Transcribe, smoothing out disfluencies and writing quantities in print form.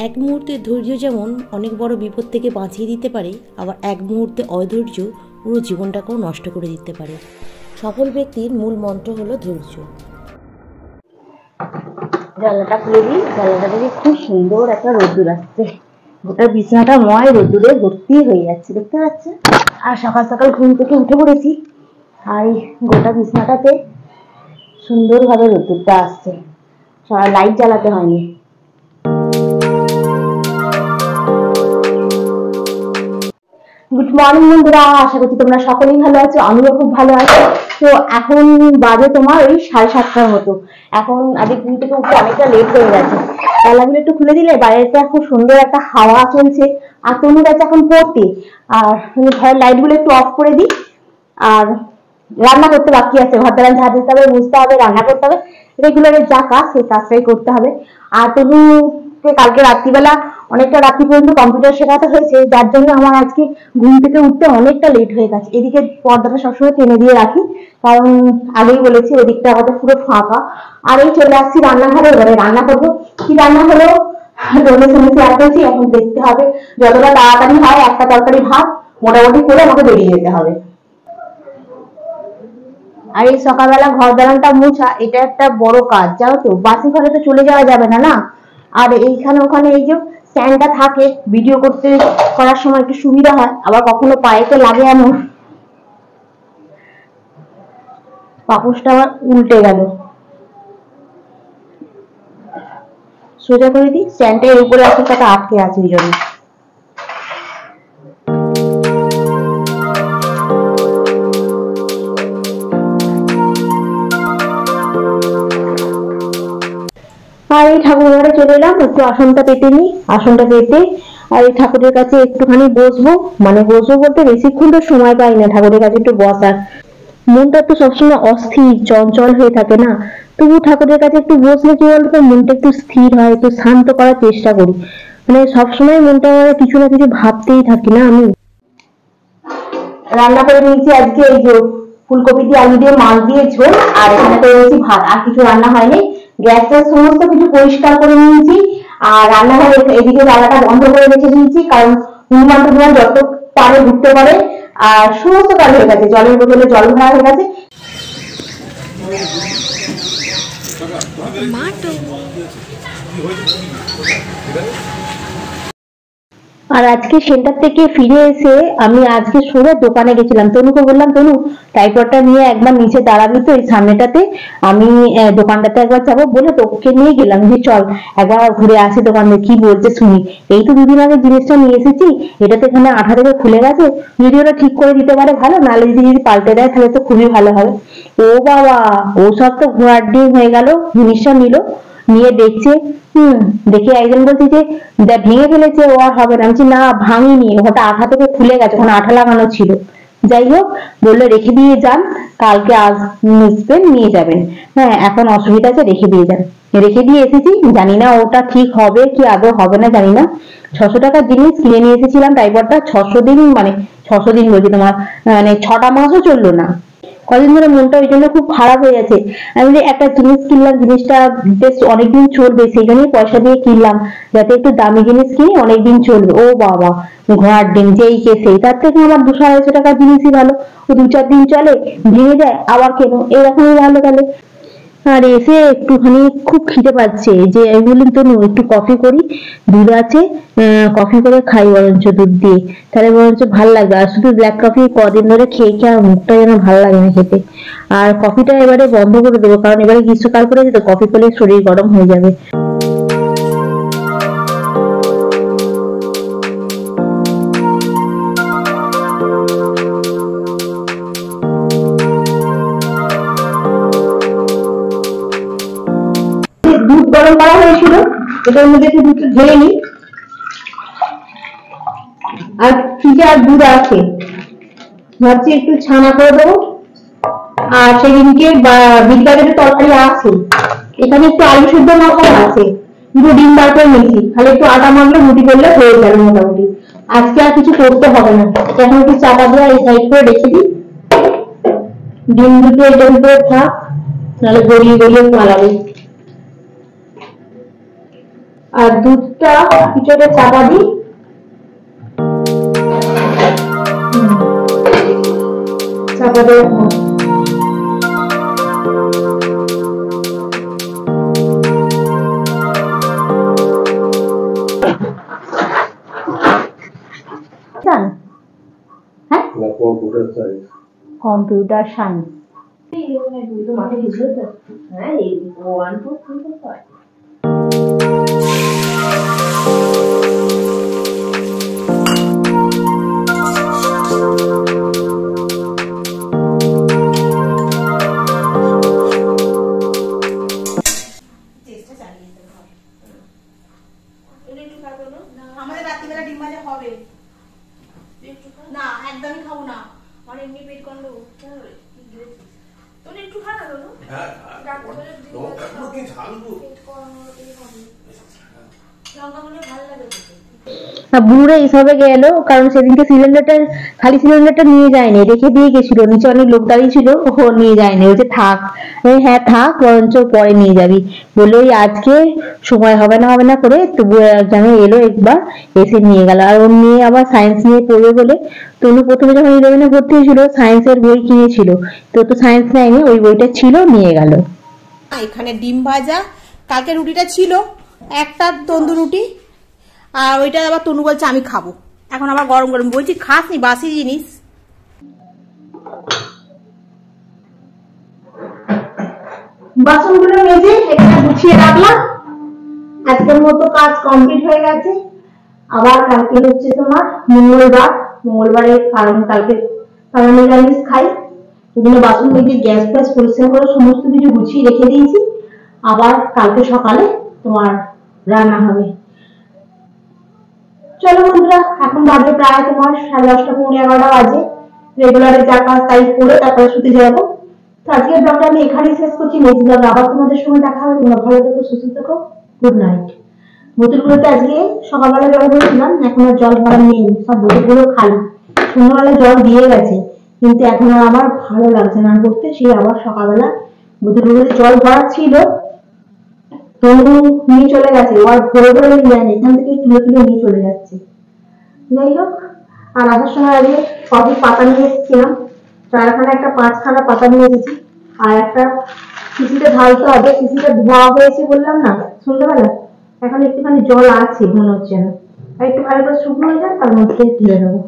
এক মুহূর্তের ধৈর্য যেমন অনেক বড় বিপদ থেকে বাঁচিয়ে দিতে পারে, আবার এক মুহূর্তে অধৈর্য পুরো জীবনটাকেও নষ্ট করে দিতে পারে। সফল ব্যক্তির মূল মন্ত্র হলো ধৈর্য। জানলাটা খুলে দিই, জানলাটা থেকে খুব সুন্দর একটা রোদ্দুর আসছে। গোটা বিছানাটা ময় রোদ্দুরে ভর্তি হয়ে যাচ্ছে, দেখতে পাচ্ছে। আর সকাল সকাল ঘুম থেকে উঠে পড়েছি, আর এই গোটা বিছানাটাতে সুন্দরভাবে রোদ্দুরটা আসছে, লাইট জ্বালাতে হয়নি। গুড মর্নিং বন্ধুরা, আশা করছি তোমরা সকলেই ভালো আছো, আমিও খুব ভালো আছি। তো এখন বাজে তোমার ওই 7:30টার মতো। এখন আজকে ঘুম থেকে উঠতে অনেকটা লেট হয়ে গেছে। জানলাগুলো একটু খুলে দিলে বাইরেটা খুব সুন্দর একটা হাওয়া চলছে। আর তনু গেছে এখন পড়তে, আর ঘরের লাইট গুলো একটু অফ করে দিই। আর রান্না করতে বাকি আছে, ঘর দ্বারা ঝাড় দিতে হবে, মুছতে হবে, রান্না করতে হবে, রেগুলারের যা কাজ সেই কাজটাই করতে হবে। আর তনুকে কালকে রাত্রিবেলা অনেকটা রাত্রি পর্যন্ত কম্পিউটার শেখাতে হয়েছে, যার জন্য আমার আজকে ঘুম থেকে উঠতে অনেকটা লেট হয়ে গেছে। এদিকে পর্দাটা সবসময় টেনে দিয়ে রাখি, কারণ আগেই বলেছি ওদিকটা আমাদের পুরো ফাঁকা। আর এই চলে আসছি রান্নাঘরে, এবারে রান্না করবো। কি রান্না হলো এখন দেখতে হবে। যতটা তাড়াতাড়ি হয় একটা তরকারি ভাত মোটামুটি করে আমাকে বেরিয়ে যেতে হবে। আর এই সকালবেলা ঘর দালানটা মোছা, এটা একটা বড় কাজ, জানো তো। বাসি ঘরে তো চলে যাওয়া যাবে না, না। আর এইখানে ওখানে এই যে স্ট্যান্ডটা থাকে, ভিডিও করতে করার সময় একটু সুবিধা হয়, আবার কখনো পায়েতে লাগে এমন। পাপোশটা আবার উল্টে গেল, সোজা করে দিই। স্ট্যান্ডটা এর উপরে আছে, সেটা আটকে আছে ওই জন্য। আর এই ঠাকুর ঘরে চলে এলাম, একটু আসনটা পেতে নিই। আসনটা পেতে আর এই ঠাকুরের কাছে একটুখানি বসবো, মানে বসবো বলতে বেশিক্ষণ তো সময় পাই না ঠাকুরের কাছে একটু বসার। মনটা তো সবসময় অস্থির চঞ্চল হয়ে থাকে না, তবু ঠাকুরের কাছে একটু বসলে কি বলতো, মনটা একটু স্থির হয়, একটু শান্ত করার চেষ্টা করি। মানে সবসময় মনটা কিছু না কিছু ভাবতেই থাকি না আমি। রান্না করে নিয়েছি আজকে এই যে ফুলকপি দিয়ে আলু দিয়ে মাছ দিয়ে ঝোল, আর এখানে করে নিয়েছি ভাত, আর কিছু রান্না হয়নি। গ্যাসটা সমস্ত কিছু পরিষ্কার করে নিয়েছি, আর রান্নাঘরে এদিকে জায়গাটা বন্ধ করে রেখে দিয়েছি, কারণ হনুমান টুনুমান যত পারে ঢুকতে পারে। আর সমস্ত কাজ হয়ে গেছে, জলের বোতলে জল ভরা হয়ে গেছে। আর আজকে সেন্টার থেকে ফিরে এসে আমি আজকে সোজা দোকানে গেছিলাম। তনুকে বললাম, তনু টাইপডটা নিয়ে একবার নিচে দাঁড়াবি তো এই সামনেটাতে, আমি দোকানটাতে একবার যাবো বলে তোকে নিয়ে গেলাম, যে চল একবার ঘুরে আসি দোকানে, কি বলছে শুনি। এই তো দুদিন আগে জিনিসটা নিয়ে এসেছি, এটা তো এখানে আঠা থেকে খুলে গেছে, যদি ওরা ঠিক করে দিতে পারে ভালো, নাহলে যদি পাল্টে দেয় তাহলে তো খুবই ভালো হবে। ও বাবা, ও সব তো ঘোড়ার ডিম হয়ে গেল। জিনিসটা নিয়ে দেখছে, দেখে একজন বলছে যে ভেঙে ফেলেছে, ও আর হবে না। আমি না, ভাঙিনি, ওটা আঠা থেকে খুলে গেছে, ওখানে আঠা লাগানো ছিল। যাই হোক, বললো রেখে দিয়ে যান, কালকে আজ মিসবেন নিয়ে যাবেন। হ্যাঁ, এখন অসুবিধা আছে, রেখে দিয়ে যান। রেখে দিয়ে এসেছি, জানি না ওটা ঠিক হবে কি আদৌ হবে না জানি না। 600 টাকার জিনিস কিনে নিয়ে এসেছিলাম, টাইপডটা 600 দিন, মানে 600 দিন বলছি তোমার, মানে 6টা মাসও চললো না। কদিন ধরে মনটা ওই জন্য খুব খারাপ হয়ে গেছে। আমি একটা জিনিস কিনলাম, জিনিসটা বেশ অনেকদিন চলবে, সেই জন্যই পয়সা দিয়ে কিনলাম, যাতে একটু দামি জিনিস কিনি, অনেকদিন চলবে। ও বাবা, ঘোড়ার ডিম যেই কে সেই, তার থেকে আমার 200-250 টাকার জিনিসই ভালো। ও 2-4 দিন চলে, ভেঙে যায়, আবার কেনো, এরকমই ভালো তাহলে। আর এসে একটুখানি খুব খিদে পাচ্ছে, যে আমি বললাম তো একটু কফি করি, দুধ আছে, কফি করে খাই বরঞ্চ দুধ দিয়ে, তাহলে বরঞ্চ ভাল লাগবে। আর শুধু ব্ল্যাক কফি কদিন ধরে খেয়ে খেয়ে আর মুখটা যেন ভালো লাগে না খেতে। আর কফিটা এবারে বন্ধ করে দেবো, কারণ এবারে গ্রীষ্মকাল পড়েছে তো, কফি করলে শরীর গরম হয়ে যাবে। দুধ গরম করা হয়েছিল, এটার মধ্যে একটু দুধ ঢেলে নিই। আর ফ্রিজে আর দুধ আছে, ভাবছি একটু ছানা করে দেবো। আর সেদিনকে বিট গাজরের তরকারি আছে, এখানে একটু আলু সেদ্ধ মশলা আছে, দুটো ডিম বার করে নিয়েছি, খালি একটু আটা মাখলে রুটি করলে হয়ে যাবে মোটামুটি। আজকে আর কিছু করতে হবে না, এখন একটু চাপা দিয়ে এই সাইড করে রেখে দিই। ডিম দুটো এটার ভিতরে থাক, নাহলে গড়িয়ে গড়িয়ে পালাবে। আর দুধটা কিছুটা চাপা দিই, চাপা দিয়ে কম্পিউটার সায়েন্স। আমাদের রাত্রিবেলা ডিম ভাজা হবে না, একদমই খাবো না, আমার এমনি পেট গন্ডগোল। তুমি একটু খা না দোনো। হ্যাঁ কি ঝালবো লঙ্কা মনে ভালো লাগে বুড়ো এইসবে গেল, কারণ সেদিনকে সিলিন্ডারটা খালি সিলিন্ডারটা নিয়ে যায়নি, রেখে দিয়ে গেছিল, নিচে অনেক লোক দাঁড়িয়ে ছিল, ও নিয়ে যায়নি, বলছে থাক। হ্যাঁ থাক, বরঞ্চ পরে নিয়ে যাবি বলে ওই আজকে সময় হবে না করে তবু একজনে এলো একবার, এসে নিয়ে গেল। আর ওর নিয়ে আবার সায়েন্স নিয়ে পড়বে বলে, তনু প্রথমে যখন 11-এ ভর্তি হয়েছিল সায়েন্সের বই কিনেছিল, তো সায়েন্স নেয়নি, ওই বইটা ছিল, নিয়ে গেল। এখানে ডিম ভাজা, কালকে রুটিটা ছিল একটা তন্দুর রুটি, আর ওইটা আবার তনু বলছে আমি খাবো, এখন আবার গরম গরম বলছি খাস নি, বাসি জিনিস। বাসনগুলো মেজে এখানে গুছিয়ে রাখলাম, আজকের মতো কাজ কমপ্লিট হয়ে গেছে। আবার কালকে হচ্ছে তোমার মঙ্গলবারের কারণ কালকে আমরা নিরামিষ খাই, এই জন্য বাসন মেজে গ্যাস ফ্যাস পরিষ্কার করে সমস্ত কিছু গুছিয়ে রেখে দিয়েছি। আবার কালকে সকালে তোমার রান্না হবে। চলো বন্ধুরা, এখন বাজে প্রায় তোমার 10:30 11:30 বাজে। রেগুলারে যা কাজ তাই করে তারপরে শুতে যাবো। তো আজকের ব্লগটা আমি এখানেই শেষ করছি, নেক্সট ব্লগে আবার তোমাদের সঙ্গে দেখা হবে। তোমরা ভালো থেকো, সুস্থ থেকো, গুড নাইট। বোতলগুলোতে আজকে সকালবেলা জল ভরেছিলাম, এখন আর জল ভরা নেই, সব বোতলগুলো খালি। সন্ধ্যাবেলা জল দিয়ে গেছে, কিন্তু এখন আর আমার ভালো লাগছে না করতে, সেই আবার সকালবেলা বোতলগুলোতে জল ভরা ছিল, তনু নিয়ে চলে গেছে, আর ভরে নিয়ে যায়নি, এখান থেকে তুলে নিয়ে চলে যাচ্ছে। যাই হোক, আর আসার সময় আজকে কফির পাতা নিয়ে এসেছিলাম, 4খানা একটা 5খানা পাতা নিয়ে এসেছি, আর একটা শিশিটা ঢালতে হবে, শিশিটা ধোয়া হয়েছে বললাম না সন্ধ্যাবেলা, এখন একটুখানি জল আছে মনে হচ্ছে না, আর একটু ভালো করে শুকনো হয়ে যায়, তার মধ্যে ঢেলে দেবো।